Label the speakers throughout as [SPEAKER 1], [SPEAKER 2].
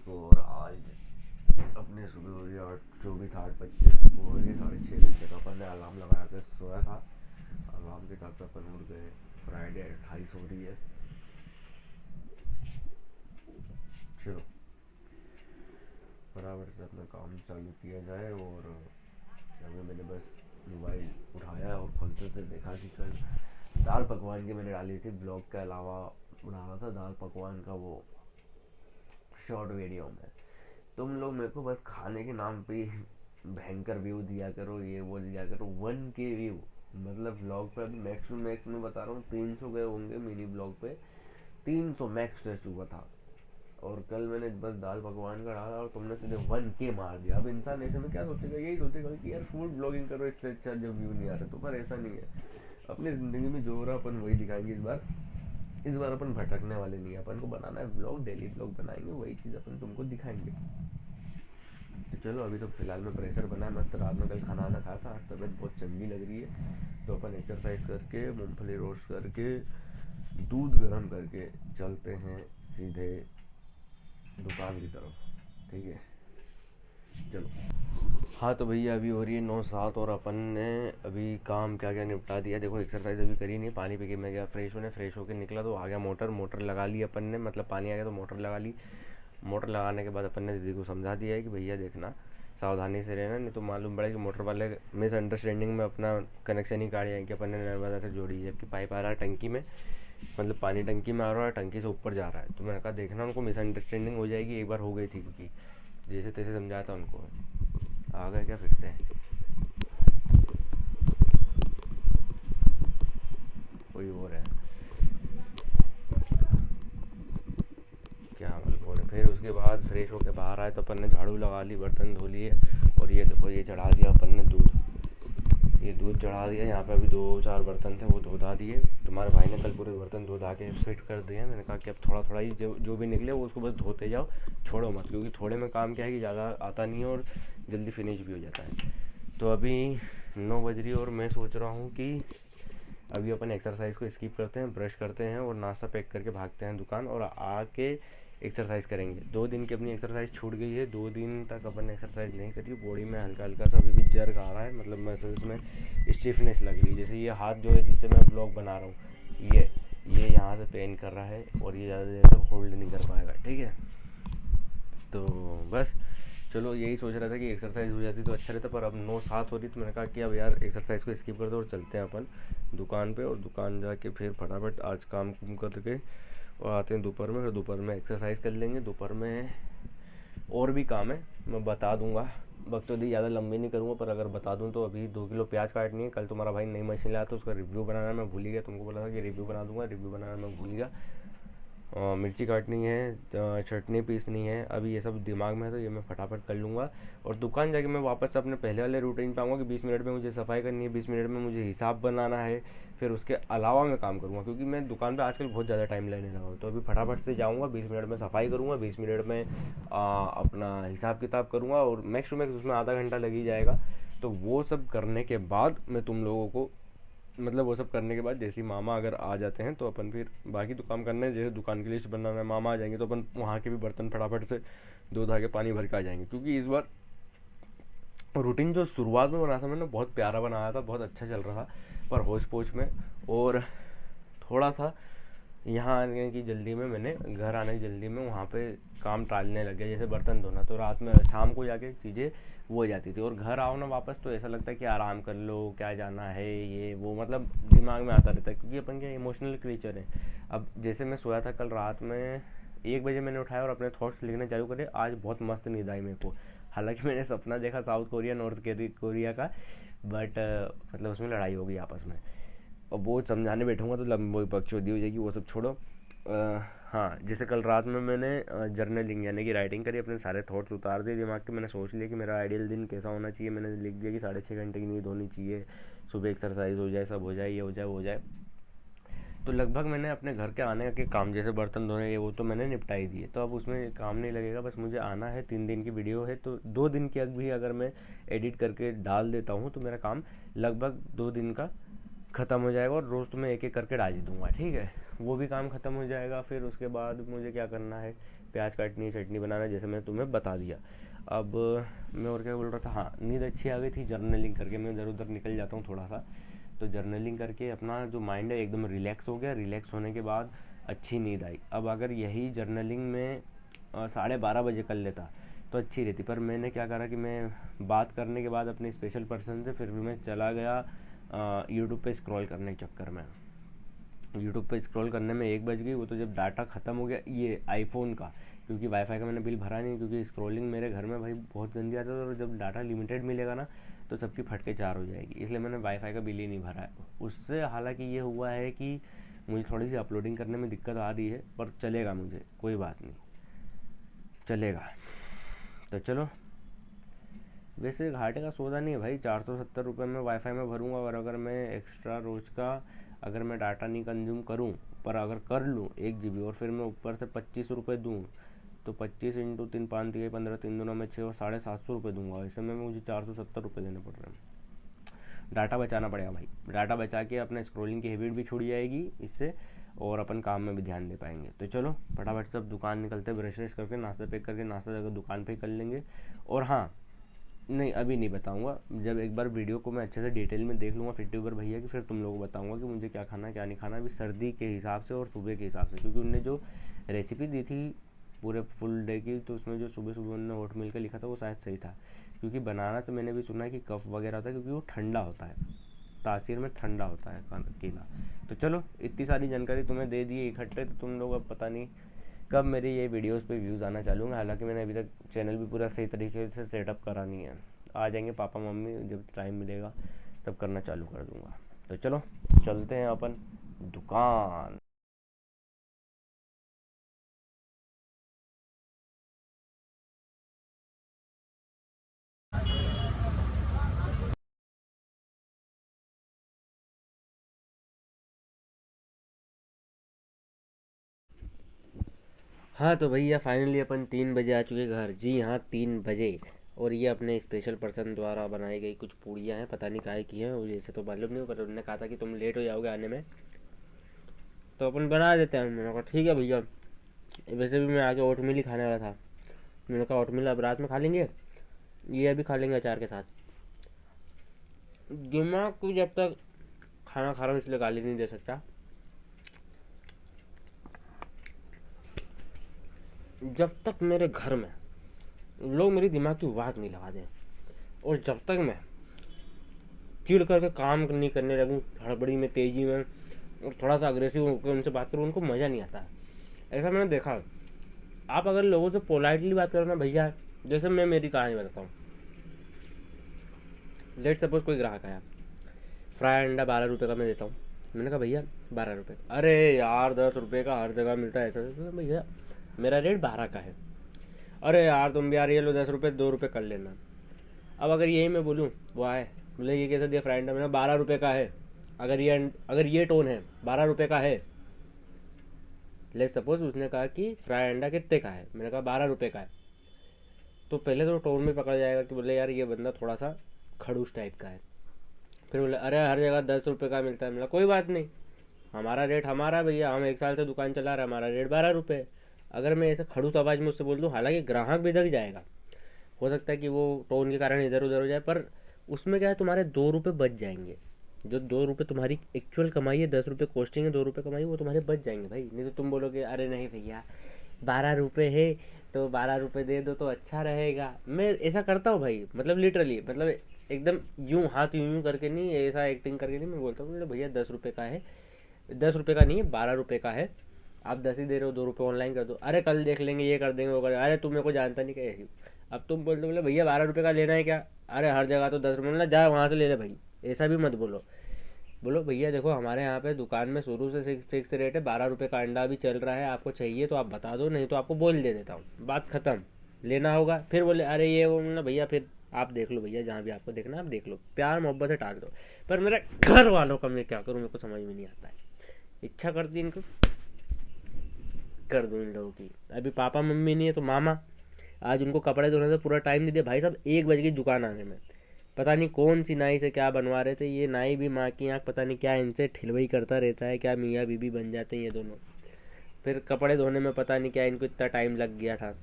[SPEAKER 1] को। और आज अपने सुबह हो रही है 8:24 8:25 हो रही है 6:30 का। अपन ने अलार्म लगा के सोया था, अलार्म के हिसाब से अपन उठ गए। फ्राइडे 28 हो रही है। चलो बराबर से अपना काम चालू किया जाए। और अभी मैंने बस मोबाइल उठाया और खोलते थे देखा कि कल दाल पकवान की मैंने डाली थी ब्लॉग के अलावा, बना रहा था दाल पकवान का वो शॉर्ट वीडियो में। तुम लोग मेरे को बस खाने के नाम पे भयंकर व्यू दिया करो, ये वो दिया करो। 1K व्यू, मतलब ब्लॉग पे अभी मैक्स टू मैक्स मैं बता रहा हूँ 300 गए होंगे मिनी ब्लॉग पे, 300 मैक्स टेस्ट हुआ था। और कल मैंने बस दाल पकवान का डाला और तुमने सीधे 1K मार दिया। अब इंसान ऐसे में क्या सोचेगा, यही सोचेगा कि यार फूड ब्लॉगिंग करो, इससे अच्छा जब व्यू नहीं आ रहा। तो पर ऐसा नहीं है, अपनी जिंदगी में जो हो रहा अपन वही दिखाएंगे इस बार अपन भटकने वाले नहीं है। अपन को बनाना है ब्लॉग, डेली ब्लॉग बनाएंगे, वही चीज़ अपन तुमको दिखाएंगे। तो चलो अभी तो फिलहाल में प्रेशर बना है मस्त। रात में कल खाना वाना खाया था, आज तबीयत बहुत चंगी लग रही है। तो अपन एक्सरसाइज करके मूंगफली रोस्ट करके दूध गर्म करके चलते हैं सीधे दुकान की तरफ। ठीक है चलो। हाँ तो भैया अभी हो रही है 9:07 और अपन ने अभी काम क्या क्या निपटा दिया। देखो एक्सरसाइज अभी करी नहीं, पानी पी के मैं गया फ्रेश होने, फ्रेश होके निकला तो आ गया मोटर लगा ली अपन ने, मतलब पानी आ गया तो मोटर लगा ली। मोटर लगाने के बाद अपन ने दीदी को समझा दिया है कि भैया देखना सावधानी से रहना, नहीं तो मालूम पड़ा कि मोटर वाले मिसअंडरस्टैंडिंग में अपना कनेक्शन ही काट जाएंगे कि अपन ने नर्मदा से जोड़ी है, जबकि पाइप आ रहा है टंकी में, मतलब पानी टंकी में आ रहा है, टंकी से ऊपर जा रहा है। तो मैंने कहा देखना उनको मिसअंडरस्टैंडिंग हो जाएगी, एक बार हो गई थी क्योंकि जैसे तैसे समझाया था उनको। आ गए क्या फिर से कोई और है क्या बोले। फिर उसके बाद फ्रेश होके बाहर आए तो अपन ने झाड़ू लगा ली, बर्तन धो लिए। और ये देखो ये चढ़ा दिया अपन ने दूध, ये दूध चढ़ा दिया। यहाँ पे अभी 2-4 बर्तन थे वो धो धा दिए। तुम्हारे भाई ने कल पूरे बर्तन धो धा के फिट कर दिए। मैंने कहा कि अब थोड़ा थोड़ा ही जो भी निकले वो उसको बस धोते जाओ, छोड़ो मत, क्योंकि थोड़े में काम क्या है कि ज़्यादा आता नहीं है और जल्दी फिनिश भी हो जाता है। तो अभी 9 बज रही है और मैं सोच रहा हूँ कि अभी अपन एक्सरसाइज को स्किप करते हैं, ब्रश करते हैं और नाश्ता पैक करके भागते हैं दुकान और आके एक्सरसाइज करेंगे। 2 दिन की अपनी एक्सरसाइज छूट गई है, 2 दिन तक अपन एक्सरसाइज नहीं करी। बॉडी में हल्का हल्का सा अभी भी जर्क आ रहा है, मतलब मसल्स में स्टिफनेस लग रही है। जैसे ये हाथ जो है जिससे मैं ब्लॉग बना रहा हूँ, ये यहाँ से पेन कर रहा है और ये ज़्यादा देर तक होल्ड नहीं कर पाएगा। ठीक है तो बस चलो यही सोच रहा था कि एक्सरसाइज हो जाती तो अच्छा रहता, पर अब 9:07 हो रही तो मैंने कहा कि अब यार एक्सरसाइज को स्किप कर दो और चलते हैं अपन दुकान पे। और दुकान जाके फिर फटाफट आज काम कुम करके और आते हैं दोपहर में, फिर दोपहर में एक्सरसाइज कर लेंगे। दोपहर में और भी काम है मैं बता दूंगा, बकचोदी ज़्यादा लंबी नहीं करूँगा, पर अगर बता दूँ तो अभी 2 किलो प्याज काटनी है। कल तुम्हारा भाई नई मशीन लाया था, उसका रिव्यू बनाना मैं भूल ही गया। तुमको बोला था कि रिव्यू बना दूंगा, रिव्यू बनाना मैं भूल गया। मिर्ची काटनी है, चटनी पीसनी है, अभी ये सब दिमाग में है तो ये मैं फटाफट कर लूँगा। और दुकान जाके मैं वापस अपने पहले वाले रूटीन पे आऊँगा कि 20 मिनट में मुझे सफाई करनी है, 20 मिनट में मुझे हिसाब बनाना है, फिर उसके अलावा मैं काम करूँगा, क्योंकि मैं दुकान पे आजकल बहुत ज़्यादा टाइम लेने लगा हूँ। तो अभी फटाफट से जाऊँगा, 20 मिनट में सफाई करूँगा, 20 मिनट में अपना हिसाब किताब करूँगा और मैक्स टू मैक्स उसमें आधा घंटा लग ही जाएगा। तो वो सब करने के बाद मैं तुम लोगों को, मतलब वो सब करने के बाद जैसे ही मामा अगर आ जाते हैं तो अपन फिर बाकी तो काम करने हैं। जैसे दुकान की लिस्ट बनाना है, मामा आ जाएंगे तो अपन वहाँ के भी बर्तन फटाफट से धो धा के पानी भर के आ जाएंगे। क्योंकि इस बार रूटीन जो शुरुआत में बनाया था मैंने बहुत प्यारा बनाया था, बहुत अच्छा चल रहा था, पर होच पोच में और थोड़ा सा यहाँ आने की जल्दी में, मैंने घर आने की जल्दी में वहाँ पे काम टालने लग गया। जैसे बर्तन धोना तो रात में शाम को जाके चीज़ें वो हो जाती थी, और घर आओ ना वापस तो ऐसा लगता है कि आराम कर लो, क्या जाना है ये वो, मतलब दिमाग में आता रहता है, क्योंकि अपन क्या इमोशनल क्रीचर है। अब जैसे मैं सोया था कल रात में 1 बजे मैंने उठाया और अपने थॉट्स लिखने चालू करे। आज बहुत मस्त नींद आई मेरे को, हालांकि मैंने सपना देखा साउथ कोरिया नॉर्थ कोरिया का, बट मतलब उसमें लड़ाई हो गई आपस में। और वो समझाने बैठूंगा तो लंबी बकचोदी हो जाएगी, वो सब छोड़ो। हाँ जैसे कल रात में मैंने जर्नलिंग यानी कि राइटिंग करी, अपने सारे थॉट्स उतार दिए दिमाग के। मैंने सोच लिया कि मेरा आइडियल दिन कैसा होना चाहिए। मैंने लिख दिया कि 6.5 घंटे की नींद होनी चाहिए, सुबह एक्सरसाइज हो जाए, सब हो जाए, ये हो जाए वो हो जाए। तो लगभग मैंने अपने घर के आने के काम जैसे बर्तन धोने ये वो तो मैंने निपटा ही दिए। तो अब उसमें काम नहीं लगेगा, बस मुझे आना है। 3 दिन की वीडियो है तो 2 दिन की भी अगर मैं एडिट करके डाल देता हूँ तो मेरा काम लगभग 2 दिन का ख़त्म हो जाएगा और रोज़ तुम्हें एक एक करके डाल ही दूँगा, ठीक है। वो भी काम ख़त्म हो जाएगा। फिर उसके बाद मुझे क्या करना है, प्याज काटनी है, चटनी बनाना है, जैसे मैंने तुम्हें बता दिया। अब मैं और क्या बोल रहा था, हाँ, नींद अच्छी आ गई थी जर्नलिंग करके। मैं इधर उधर निकल जाता हूँ थोड़ा सा, तो जर्नलिंग करके अपना जो माइंड है एकदम रिलैक्स हो गया। रिलैक्स होने के बाद अच्छी नींद आई। अब अगर यही जर्नलिंग में 12:30 बजे कर लेता तो अच्छी रहती, पर मैंने क्या करा कि मैं बात करने के बाद अपने स्पेशल पर्सन से फिर भी मैं चला गया यूट्यूब पे स्क्रॉल करने के चक्कर में। यूट्यूब पे स्क्रॉल करने में 1 बज गई। वो तो जब डाटा ख़त्म हो गया ये आईफोन का, क्योंकि वाईफाई का मैंने बिल भरा नहीं, क्योंकि स्क्रॉलिंग मेरे घर में भाई बहुत गंदी आती है, और जब डाटा लिमिटेड मिलेगा ना तो सबकी फटके चार हो जाएगी, इसलिए मैंने वाईफाई का बिल ही नहीं भरा है। उससे हालांकि ये हुआ है कि मुझे थोड़ी सी अपलोडिंग करने में दिक्कत आ रही है, पर चलेगा, मुझे कोई बात नहीं, चलेगा। तो चलो, वैसे घाटे का सौदा नहीं है भाई। 470 रुपये में वाईफाई में भरूंगा, और अगर मैं एक्स्ट्रा रोज का अगर मैं डाटा नहीं कंज्यूम करूं, पर अगर कर लूँ 1 GB और फिर मैं ऊपर से 25 रुपये दूँ, तो 25 इंटू 3 5 3 15 3 दिनों में 6 और 750 रुपये दूंगा। ऐसे में मुझे 470 रुपये देने पड़ रहे हैं। डाटा बचाना पड़ेगा भाई। डाटा बचा के अपना स्क्रोलिंग की हैबिट भी छूट जाएगी इससे, और अपन काम में भी ध्यान दे पाएंगे। तो चलो फटाफट सब दुकान निकलते, ब्रश व्रश करके नाश्ता पैक करके नाश्ता जगह दुकान पे कर लेंगे। और हाँ, नहीं अभी नहीं बताऊंगा, जब एक बार वीडियो को मैं अच्छे से डिटेल में देख लूँगा यूट्यूबर भैया की, फिर तुम लोगों को बताऊंगा कि मुझे क्या खाना है क्या नहीं खाना, अभी सर्दी के हिसाब से और सुबह के हिसाब से। क्योंकि उनने जो रेसिपी दी थी पूरे फुल डे की, तो उसमें जो सुबह सुबह उन्होंने ओट मिल का लिखा था वो शायद सही था। क्योंकि बनाना तो मैंने भी सुना है कि कफ वगैरह होता है, क्योंकि वो ठंडा होता है, तासीर में ठंडा होता है केला। तो चलो, इतनी सारी जानकारी तुम्हें दे दी इकट्ठे, तो तुम लोग अब पता नहीं कब मेरी ये वीडियोस पे व्यूज़ आना चालू होंगे। हालांकि मैंने अभी तक चैनल भी पूरा सही तरीके से सेटअप करा नहीं है। आ जाएंगे पापा मम्मी, जब टाइम मिलेगा तब करना चालू कर दूंगा। तो चलो चलते हैं अपन दुकान। हाँ तो भैया फाइनली अपन 3 बजे आ चुके घर जी। हाँ 3 बजे। और ये अपने स्पेशल पर्सन द्वारा बनाई गई कुछ पूड़ियाँ हैं, पता नहीं काहे की हैं, मुझे ऐसे तो मालूम नहीं, पर उन्होंने कहा था कि तुम लेट हो जाओगे आने में, तो अपन बना देते हैं। मैंने कहा ठीक है भैया। वैसे भी मैं आगे ओटमील ही खाने वाला था। मैंने कहा ओटमील अब रात में खा लेंगे, ये अभी खा लेंगे अचार के साथ। दिमाग को जब तक खाना खा रहा हूँ इसलिए गाली नहीं दे सकता। जब तक मेरे घर में लोग मेरी दिमाग की वाट नहीं लगा दें, और जब तक मैं चिढ़ करके काम नहीं करने लगूँ हड़बड़ी में, तेजी में, और थोड़ा सा अग्रेसिव होकर उनसे बात करूँ, उनको मज़ा नहीं आता। ऐसा मैंने देखा। आप अगर लोगों से पोलाइटली बात करो ना भैया, जैसे मैं मेरी कहानी बताता हूँ। लेट सपोज कोई ग्राहक आया, फ्राई अंडा 12 रुपये का मैं देता हूँ। मैंने कहा भैया 12 रुपये। अरे यार 10 रुपये का हर जगह मिलता है ऐसा। तो भैया मेरा रेट 12 का है। अरे यार तुम भी यार ये लो 10 रुपये, 2 रुपये कर लेना। अब अगर यही मैं बोलूँ, वो आए बोले ये कैसे दिया फ्राई अंडा, मैंने 12 रुपये का है। अगर ये टोन है 12 रुपये का है। लेट सपोज उसने कहा कि फ्राई अंडा कितने का है, मैंने कहा 12 रुपये का है, तो पहले तो टोन में पकड़ जाएगा कि बोले यार ये बंदा थोड़ा सा खड़ूस टाइप का है। फिर बोले अरे हर जगह 10 रुपये का मिलता है। मेरा कोई बात नहीं, हमारा रेट हमारा भैया, हम 1 साल से दुकान चला रहे हैं, हमारा रेट 12 रुपये। अगर मैं ऐसे खड़ूस आवाज़ में उससे बोल दूँ, हालांकि ग्राहक भी दक जाएगा, हो सकता है कि वो टोन के कारण इधर उधर हो जाए, पर उसमें क्या है तुम्हारे 2 रुपये बच जाएंगे। जो 2 रुपये तुम्हारी एक्चुअल कमाई है, 10 रुपये कॉस्टिंग है, 2 रुपये कमाई वो तुम्हारे बच जाएंगे भाई। नहीं तो तुम बोलोगे अरे नहीं भैया 12 रुपये है तो 12 रुपये दे दो तो अच्छा रहेगा। मैं ऐसा करता हूँ भाई, मतलब लिटरली, मतलब एकदम यूं हाथ यूं करके नहीं, ऐसा एक्टिंग करके नहीं, मैं बोलता हूँ भैया 10 रुपये का है, 10 रुपये का नहीं है 12 रुपये का है, आप 10 ही दे रहे हो, 2 रुपये ऑनलाइन कर दो। अरे कल देख लेंगे, ये कर देंगे वो कर, अरे तुम मेरे को जानता नहीं कैसे। अब तुम बोलते बोले भैया 12 रुपये का लेना है क्या, अरे हर जगह तो 10 रुपये, मतलब जा वहाँ से ले ले भाई। ऐसा भी मत बोलो। बोलो भैया देखो हमारे यहाँ पे दुकान में शुरू से फिक्स रेट है, 12 रुपये का अंडा भी चल रहा है, आपको चाहिए तो आप बता दो, नहीं तो आपको बोल दे देता हूँ, बात खत्म। लेना होगा फिर बोले अरे ये वो ना भैया, फिर आप देख लो भैया, जहाँ भी आपको देखना आप देख लो, प्यार मोहब्बत से टाल दो। पर मेरे घर वालों का मैं क्या करूँ, मेरे को समझ में नहीं आता है। इच्छा करती इनको कर दूँ इन लोगों की। अभी पापा मम्मी नहीं है तो मामा, आज उनको कपड़े धोने से पूरा टाइम नहीं दिया भाई साहब, 1 बजे की दुकान आने में। पता नहीं कौन सी नाई से क्या बनवा रहे थे। ये नाई भी माँ की आँख, पता नहीं क्या इनसे ठिलवई करता रहता है, क्या मियाँ बीबी बन जाते हैं ये दोनों। फिर कपड़े धोने में पता नहीं क्या इनको इतना टाइम लग गया था।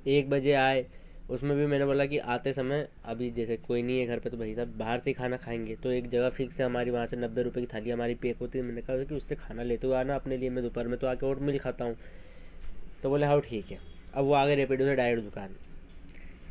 [SPEAKER 1] 1 बजे आए, उसमें भी मैंने बोला कि आते समय अभी जैसे कोई नहीं है घर पे तो भाई साहब बाहर से ही खाना खाएंगे, तो एक जगह फिक्स है हमारी, वहाँ से 90 रुपये की थाली हमारी पैक होती है। मैंने कहा कि उससे खाना लेते हुए आना अपने लिए, मैं दोपहर में तो आके ओट मिल खाता हूँ। तो बोले हाँ ठीक है। अब वो आगे रेपिडो से डायरेक्ट दुकान।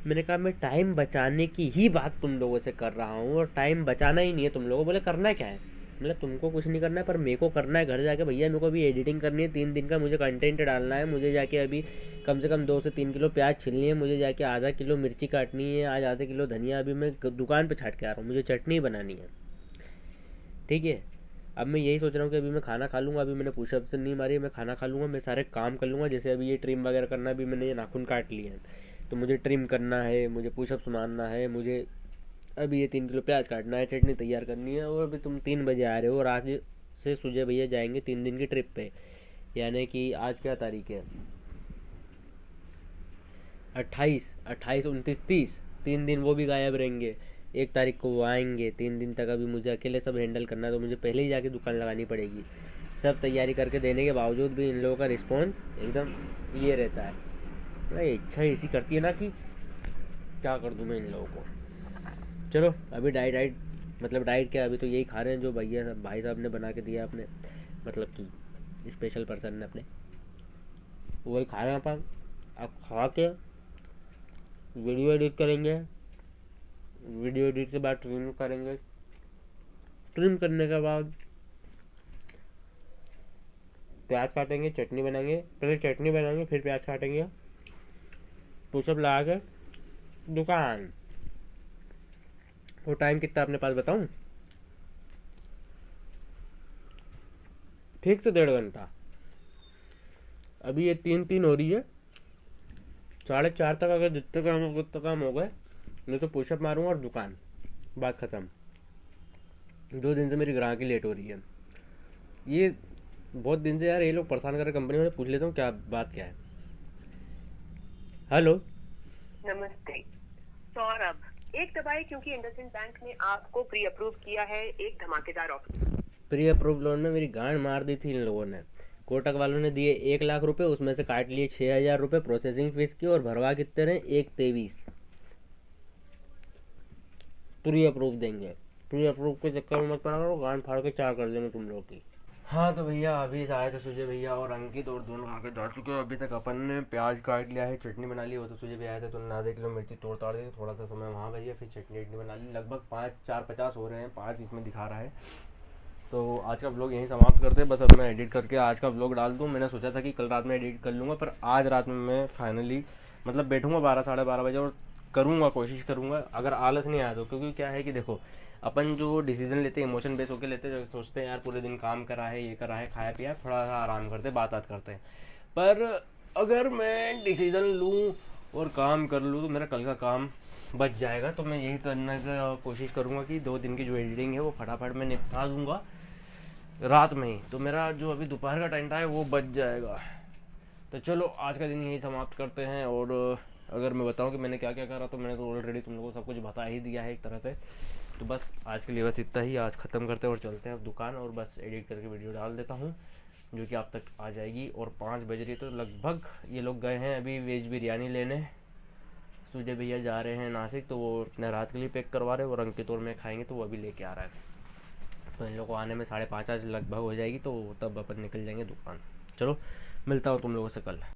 [SPEAKER 1] मैंने कहा मैं टाइम बचाने की ही बात तुम लोगों से कर रहा हूँ, और टाइम बचाना ही नहीं है तुम लोगों। बोले करना क्या है? मतलब तुमको कुछ नहीं करना है, पर मेरे को करना है घर जाके। भैया मेरे को अभी एडिटिंग करनी है, 3 दिन का मुझे कंटेंट डालना है। मुझे जाके अभी कम से कम 2 से 3 किलो प्याज छिलनी है, मुझे जाके आधा किलो मिर्ची काटनी है, आज आधे किलो धनिया अभी मैं दुकान पे छाट के आ रहा हूँ, मुझे चटनी बनानी है। ठीक है। अब मैं यही सोच रहा हूँ कि अभी मैं खाना खा लूँगा। अभी मैंने पुशअप से नहीं मारी, मैं खाना खा लूँगा, मैं सारे काम कर लूँगा। जैसे अभी ये ट्रिम वगैरह करना है, अभी मैंने ये नाखून काट लिए हैं तो मुझे ट्रिम करना है, मुझे पुशअप्स मारना है, मुझे अभी ये 3 किलो प्याज काटना है, चटनी तैयार करनी है। और अभी तुम 3 बजे आ रहे हो, और आज से सुजय भैया जाएंगे 3 दिन की ट्रिप पे। यानी कि आज क्या तारीख है? 28, 28, 29, 30। 3 दिन वो भी गायब रहेंगे। 1 तारीख को वो आएंगे। 3 दिन तक अभी मुझे अकेले सब हैंडल करना है, तो मुझे पहले ही जाके दुकान लगानी पड़ेगी। सब तैयारी करके देने के बावजूद भी इन लोगों का रिस्पॉन्स एकदम ये रहता है। भाई इच्छा ऐसी करती है ना कि क्या कर दूँ मैं इन लोगों को। चलो अभी डाइट मतलब डाइट क्या, अभी तो यही खा रहे हैं जो भैया भाई साहब ने बना के दिया अपने, मतलब कि स्पेशल पर्सन ने अपने, वही खा रहे हैं अपन। अब खा के वीडियो एडिट करेंगे, वीडियो एडिट के बाद ट्रिम करेंगे, ट्रिम करने के बाद प्याज काटेंगे, चटनी बनाएंगे। पहले चटनी बनाएंगे फिर प्याज काटेंगे, पुशअप लगा के दुकान। वो टाइम कितना अपने पास बताऊं? ठीक से 1.5 घंटा। अभी ये 3-3 हो रही है, 4:30 तक अगर जितने काम हो उतने काम हो गए, नहीं तो पुशअप मारूंगा और दुकान, बात खत्म। 2 दिन से मेरी ग्राहकी लेट हो रही है। ये बहुत दिन से यार ये लोग परेशान कर रहे कंपनी में। पूछ लेता हूँ क्या बात क्या है। हेलो।
[SPEAKER 2] नमस्ते सौरभ, एक दबाए क्योंकि इंडसइंड बैंक ने आपको प्री अप्रूव किया है एक धमाकेदार ऑफर।
[SPEAKER 1] प्री अप्रूव लोन में मेरी गांड मार दी थी इन लोगों ने। कोटक वालों ने दिए 1 लाख रुपए, उसमें से काट लिए 6,000 रुपये प्रोसेसिंग फीस की, और भरवा कितने रहे? 1,23। प्री अप्रूव देंगे। प्री अप्रूव के चक्कर में मत पड़ा करो, गांड फाड़ के 4 कर देंगे तुम लोग की। हाँ तो भैया अभी आए थे सुजय भैया और अंकित, और दोनों आके जा चुके हैं। अभी तक अपन ने प्याज काट लिया है, चटनी बना ली। वो तो सुजय भैया आए थे तो आधे किलो मिर्ची तोड़ ताड़ दी, थोड़ा सा समय वहाँ गई, फिर चटनी वटनी बना ली। लगभग 5-4-50 हो रहे हैं, 5 इसमें दिखा रहा है। तो आज का व्लॉग यहीं समाप्त करते हैं। बस अब मैं एडिट करके आज का व्लॉग डाल दूँ। मैंने सोचा था कि कल रात में एडिट कर लूँगा, पर आज रात में मैं फाइनली मतलब बैठूँगा 12-12:30 बजे और करूँगा, कोशिश करूँगा, अगर आलस नहीं आया तो। क्योंकि क्या है कि देखो, अपन जो डिसीजन लेते हैं इमोशन बेस होकर लेते हैं, जो सोचते हैं यार पूरे दिन काम करा है, ये करा है, खाया पिया, थोड़ा सा आराम करते, बात करते हैं। पर अगर मैं डिसीजन लूँ और काम कर लूँ तो मेरा कल का काम बच जाएगा। तो मैं यही करने का कोशिश करूँगा कि 2 दिन की जो एडिटिंग है वो फटाफट मैं निपटा दूँगा रात में ही, तो मेरा जो अभी दोपहर का टाइम था वो बच जाएगा। तो चलो आज का दिन यही समाप्त करते हैं। और अगर मैं बताऊं कि मैंने क्या क्या करा, तो मैंने तो ऑलरेडी तुम लोगों को सब कुछ बता ही दिया है एक तरह से। तो बस आज के लिए बस इतना ही, आज ख़त्म करते हैं और चलते हैं अब दुकान, और बस एडिट करके वीडियो डाल देता हूँ जो कि आप तक आ जाएगी। और 5 बज रही, तो लगभग ये लोग गए हैं अभी वेज बिरयानी लेने। सुजय भैया जा रहे हैं नासिक, तो वो अपने रात के लिए पैक करवा रहे हैं, और अंकित और मैं खाएंगे तो वो अभी लेके आ रहा है। तो इन लोगों को आने में 5:30 आज लगभग हो जाएगी, तो तब अपन निकल जाएंगे दुकान। चलो मिलता हूँ तुम लोगों से कल।